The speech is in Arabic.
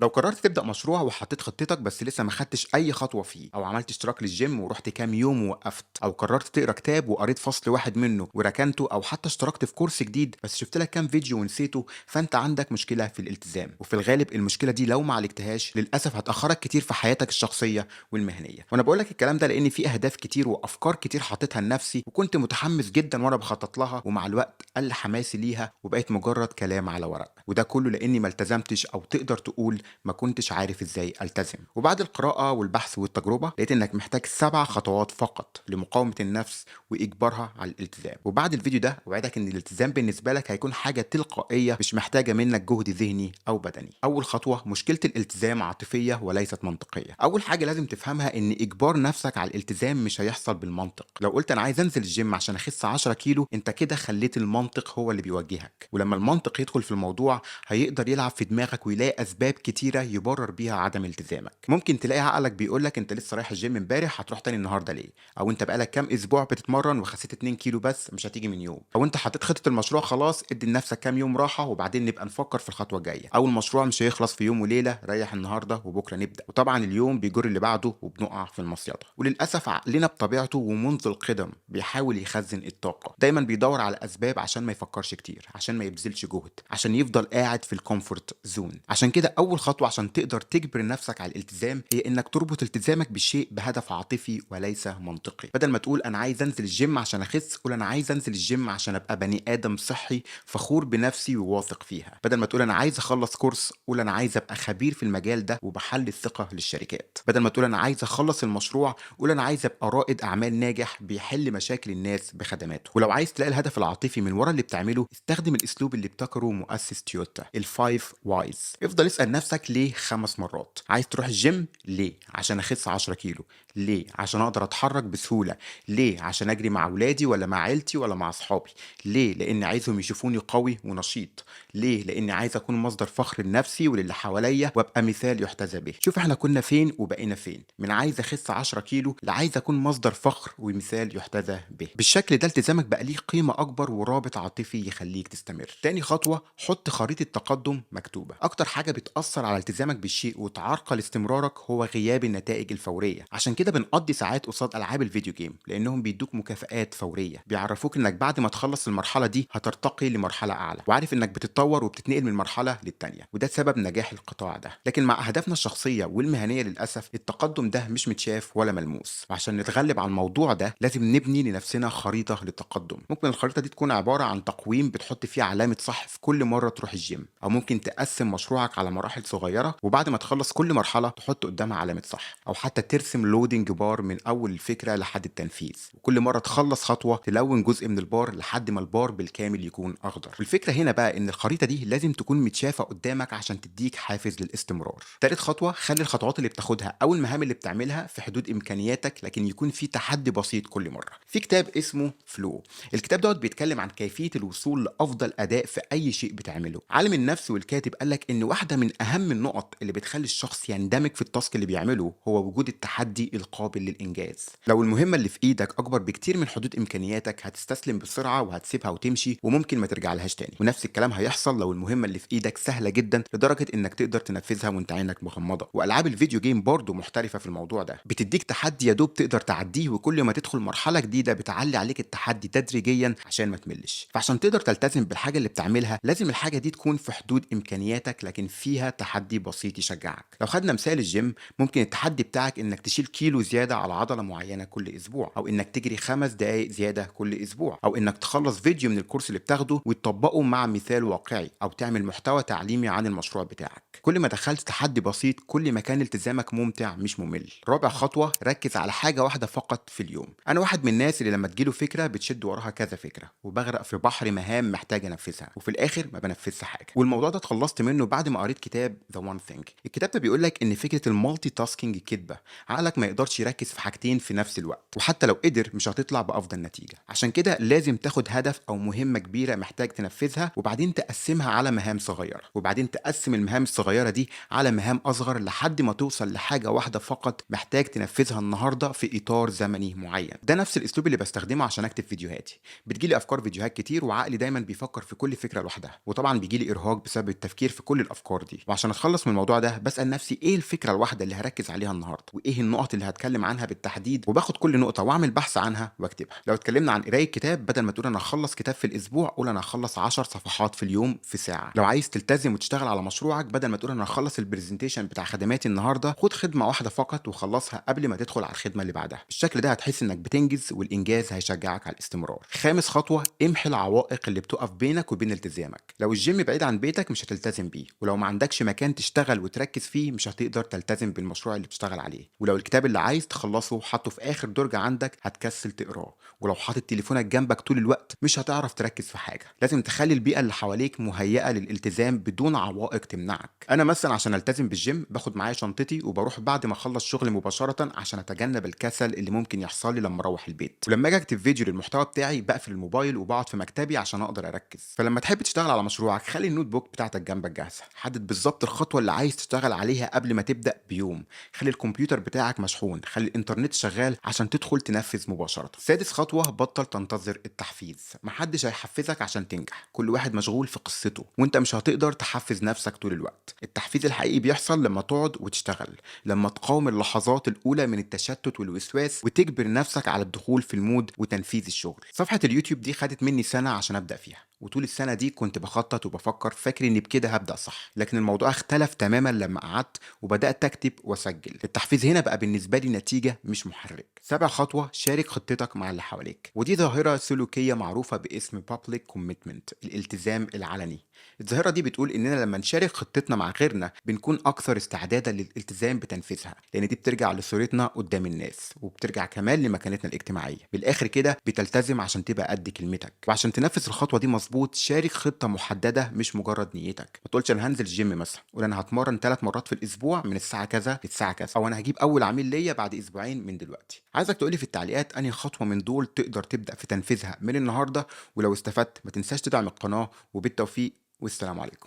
لو قررت تبدأ مشروع وحطيت خطتك بس لسه ما خدتش أي خطوة فيه، أو عملت اشتراك للجيم ورحت كام يوم ووقفت، أو قررت تقرا كتاب وقريت فصل واحد منه وركنته، أو حتى اشتركت في كورس جديد بس شفت لك كام فيديو ونسيته، فأنت عندك مشكلة في الالتزام. وفي الغالب المشكلة دي لو ما عالجتهاش للأسف هتأخرك كتير في حياتك الشخصية والمهنية. وأنا بقول لك الكلام ده لأن في أهداف كتير وأفكار كتير حطيتها لنفسي وكنت متحمس جدا وأنا بخطط لها، ومع الوقت قل حماسي ليها وبقيت مجرد كلام على ورق، وده كله لأني ما التزمتش، أو تقدر تقول ما كنتش عارف ازاي التزم. وبعد القراءة والبحث والتجربة لقيت انك محتاج 7 خطوات فقط لمقاومة النفس واجبارها على الالتزام. وبعد الفيديو ده اوعدك ان الالتزام بالنسبة لك هيكون حاجة تلقائية مش محتاجة منك جهد ذهني او بدني. اول خطوة: مشكلة الالتزام عاطفية وليست منطقية. اول حاجة لازم تفهمها ان اجبار نفسك على الالتزام مش هيحصل بالمنطق. لو قلت انا عايز انزل الجيم عشان اخس 10 كيلو، انت كده خليت المنطق هو اللي بيوجهك، ولما المنطق يدخل في الموضوع هيقدر يلعب في دماغك ويلاقي اسباب كتيره يبرر بيها عدم التزامك. ممكن تلاقي عقلك بيقول لك انت لسه رايح الجيم امبارح، هتروح تاني النهارده ليه؟ او انت بقالك كام اسبوع بتتمرن وخسيت 2 كيلو بس، مش هتيجي من يوم. او انت حطيت خطه المشروع خلاص، ادي لنفسك كام يوم راحه وبعدين نبقى نفكر في الخطوه الجايه. او المشروع مش هيخلص في يوم وليله، ريح النهارده وبكره نبدا. وطبعا اليوم بيجر اللي بعده وبنقع في المصيده. وللاسف عقلنا بطبيعته ومنذ القدم بيحاول يخزن الطاقه، دايما بيدور على اسباب عشان ما يفكرش كتير، عشان ما يبذلش جهد، عشان يفضل قاعد في الكومفورت زون. عشان كده اول خطوه عشان تقدر تجبر نفسك على الالتزام هي انك تربط التزامك بالشيء بهدف عاطفي وليس منطقي. بدل ما تقول انا عايز انزل الجيم عشان اخس، قول انا عايز انزل الجيم عشان ابقى بني ادم صحي فخور بنفسي وواثق فيها. بدل ما تقول انا عايز اخلص كورس، قول انا عايز ابقى خبير في المجال ده وبحل الثقه للشركات. بدل ما تقول انا عايز اخلص المشروع، قول انا عايز ابقى رائد اعمال ناجح بيحل مشاكل الناس بخدماته. ولو عايز تلاقي الهدف العاطفي من ورا اللي بتعمله، استخدم الاسلوب اللي ابتكره مؤسس تويوتا، الفايف وايز. افضل اسال نفسك ليه 5 مرات. عايز تروح الجيم؟ ليه؟ عشان اخس 10 كيلو. ليه؟ عشان اقدر اتحرك بسهوله. ليه؟ عشان اجري مع اولادي ولا مع عيلتي ولا مع اصحابي. ليه؟ لاني عايزهم يشوفوني قوي ونشيط. ليه؟ لاني عايز اكون مصدر فخر لنفسي وللي حواليا وابقى مثال يحتذى به. شوف احنا كنا فين وبقينا فين، من عايز اخس 10 كيلو لعايز اكون مصدر فخر ومثال يحتذى به. بالشكل ده التزامك بقى ليه قيمه اكبر ورابط عاطفي يخليك تستمر. تاني خطوه: حط خريطه تقدم مكتوبه. اكتر حاجه بتاثر على التزامك بالشيء وتعرقل استمرارك هو غياب النتائج الفوريه. عشان كده بنقضي ساعات قصاد العاب الفيديو جيم، لانهم بيدوك مكافآت فوريه، بيعرفوك انك بعد ما تخلص المرحله دي هترتقي لمرحله اعلى، وعارف انك بتتطور وبتتنقل من مرحله للتانيه، وده سبب نجاح القطاع ده. لكن مع اهدافنا الشخصيه والمهنيه للاسف التقدم ده مش متشاف ولا ملموس. وعشان نتغلب على الموضوع ده لازم نبني لنفسنا خريطه للتقدم. ممكن الخريطه دي تكون عباره عن تقويم بتحط فيه علامه صح في كل مره تروح الجيم، او ممكن تقسم مشروعك على مراحل صغيره وبعد ما تخلص كل مرحله تحط قدامها علامه صح، او حتى ترسم لودنج بار من اول الفكره لحد التنفيذ، وكل مره تخلص خطوه تلون جزء من البار لحد ما البار بالكامل يكون اخضر. الفكره هنا بقى ان الخريطه دي لازم تكون متشافه قدامك عشان تديك حافز للاستمرار. تالت خطوه: خلي الخطوات اللي بتاخدها او المهام اللي بتعملها في حدود امكانياتك، لكن يكون في تحدي بسيط كل مره. في كتاب اسمه فلو، الكتاب دوت بيتكلم عن كيفيه الوصول لافضل اداء في اي شيء بتعمله. عالم النفس والكاتب قال لك ان واحده من اهم النقط اللي بتخلي الشخص يندمج في التاسك اللي بيعمله هو وجود التحدي القابل للانجاز. لو المهمه اللي في ايدك اكبر بكتير من حدود امكانياتك هتستسلم بسرعه وهتسيبها وتمشي وممكن ما ترجع لهاش تاني. ونفس الكلام هيحصل لو المهمه اللي في ايدك سهله جدا لدرجه انك تقدر تنفذها وانت عينك مغمضه. والعاب الفيديو جيم برضه محترفه في الموضوع ده، بتديك تحدي يا دوب تقدر تعديه، وكل ما تدخل مرحله جديده بتعلي عليك التحدي تدريجيا عشان ما تملش. فعشان تقدر تلتزم بالحاجه اللي بتعملها لازم الحاجه دي تكون في حدود امكانياتك لكن فيها تحدي بسيط يشجعك. لو خدنا مثال الجيم، ممكن التحدي بتاعك انك تشيل كيلو زياده على عضله معينه كل اسبوع، او انك تجري 5 دقائق زياده كل اسبوع، او انك تخلص فيديو من الكورس اللي بتاخده وتطبقه مع مثال واقعي، او تعمل محتوى تعليمي عن المشروع بتاعك. كل ما دخلت تحدي بسيط كل ما كان التزامك ممتع مش ممل. رابع خطوه: ركز على حاجه واحده فقط في اليوم. انا واحد من الناس اللي لما تجيله فكره بتشد وراها كذا فكره وبغرق في بحر مهام محتاج انفذها، وفي الاخر ما بنفذش حاجه. والموضوع ده اتخلصت منه بعد ما قريت كتاب ذا وان ثينج. الكتاب ده بيقول لك ان فكره المالتي تاسكينج كدبه. عقلك ما يقدرش يركز في حاجتين في نفس الوقت، وحتى لو قدر مش هتطلع بافضل نتيجه. عشان كده لازم تاخد هدف او مهمه كبيره محتاج تنفذها، وبعدين تقسمها على مهام صغيره، وبعدين تقسم المهام الصغيره دي على مهام اصغر لحد ما توصل لحاجه واحده فقط محتاج تنفذها النهارده في اطار زمني معين. ده نفس الاسلوب اللي بستخدمه عشان اكتب فيديوهاتي. بتجيلي افكار فيديوهات كتير وعقلي دايما بيفكر في كل فكره لوحدها، وطبعا بيجيلي ارهاق بسبب التفكير في كل الافكار دي. وعشان اتخلص من الموضوع ده بسال نفسي ايه الفكره الواحده اللي هركز عليها النهارده، وايه النقط اللي هتكلم عنها بالتحديد، وباخد كل نقطه واعمل بحث عنها واكتبها. لو اتكلمنا عن قرايه كتاب، بدل ما تقول انا هخلص كتاب في الاسبوع قول انا هخلص 10 صفحات في اليوم في ساعه. لو عايز تلتزم وتشتغل على مشروعك، بدل ما تقول انا هخلص البرزنتيشن بتاع خدماتي النهارده، خد خدمه واحده فقط وخلصها قبل ما تدخل على الخدمه اللي بعدها. بالشكل ده هتحس انك بتنجز، والانجاز هيشجعك على الاستمرار. خامس خطوه، امحي العوائق اللي بتقف بينك وبين التزامك. لو الجيم بعيد عن بيتك مش هتلتزم بيه، ولو ما عندكش مكان تشتغل وتركز فيه مش هتقدر تلتزم بالمشروع اللي بتشتغل عليه، ولو الكتاب اللي عايز تخلصه حاطه في اخر درج عندك هتكسل تقراه، ولو حاطط تليفونك جنبك طول الوقت مش هتعرف تركز في حاجه. لازم تخلي البيئه اللي حواليك مهيئه للالتزام بدون عوائق تمنعك. انا مثلا عشان التزم بالجيم باخد معايا شنطتي وبروح بعد ما اخلص شغل مباشره عشان اتجنب الكسل اللي ممكن يحصل لي لما اروح البيت. ولما اجي اكتب فيديو للمحتوى بتاعي بقفل الموبايل وبقعد في مكتبي عشان اقدر اركز. فلما تحب تشتغل على مشروعك خلي النوت بوك بتاعتك جنبك جاهزه، حدد بالظبط الخطوه اللي عايز تشتغل عليها قبل ما تبدا بيوم، خلي الكمبيوتر بتاعك مشحون، خلي الانترنت شغال عشان تدخل تنفذ مباشره. سادس خطوه، بطل تنتظر التحفيز. محدش هيحفزك عشان تنجح، كل واحد مشغول في قصته، وانت مش هتقدر تحفز نفسك طول الوقت. التحفيز الحقيقي بيحصل لما تقعد وتشتغل، لما تقاوم اللحظات الاولى من التشتت والوسواس وتجبر نفسك على الدخول في المود وتنفيذ الشغل. صفحه اليوتيوب دي خدت مني سنه عشان ابدا فيها، وطول السنه دي كنت بخطط وبفكر فاكر اني بكده هبدا صح، لكن الموضوع اختلف تماما لما قعدت وبدات اكتب واسجل. التحفيز هنا بقى بالنسبه لي نتيجه مش محرك. سابع خطوه، شارك خطتك مع اللي حواليك، ودي ظاهره سلوكيه معروفه باسم public commitment، الالتزام العلني. الظاهره دي بتقول اننا لما نشارك خطتنا مع غيرنا بنكون اكثر استعدادا للالتزام بتنفيذها، لان دي بترجع لصورتنا قدام الناس، وبترجع كمان لمكانتنا الاجتماعيه. بالاخر كده بتلتزم عشان تبقى قد كلمتك. وعشان تنفذ الخطوه دي مظبوط شارك خطه محدده مش مجرد نيتك. ما تقولش انا هنزل الجيم مثلا، قول انا هتمرن 3 مرات في الاسبوع من الساعه كذا للساعه كذا، او انا هجيب اول عميل ليا بعد اسبوعين من دلوقتي. عايزك تقولي في التعليقات انهي خطوه من دول تقدر تبدا في تنفيذها من النهارده، ولو استفدت ما تنساش تدعم القناه. وبالتوفيق والسلام عليكم.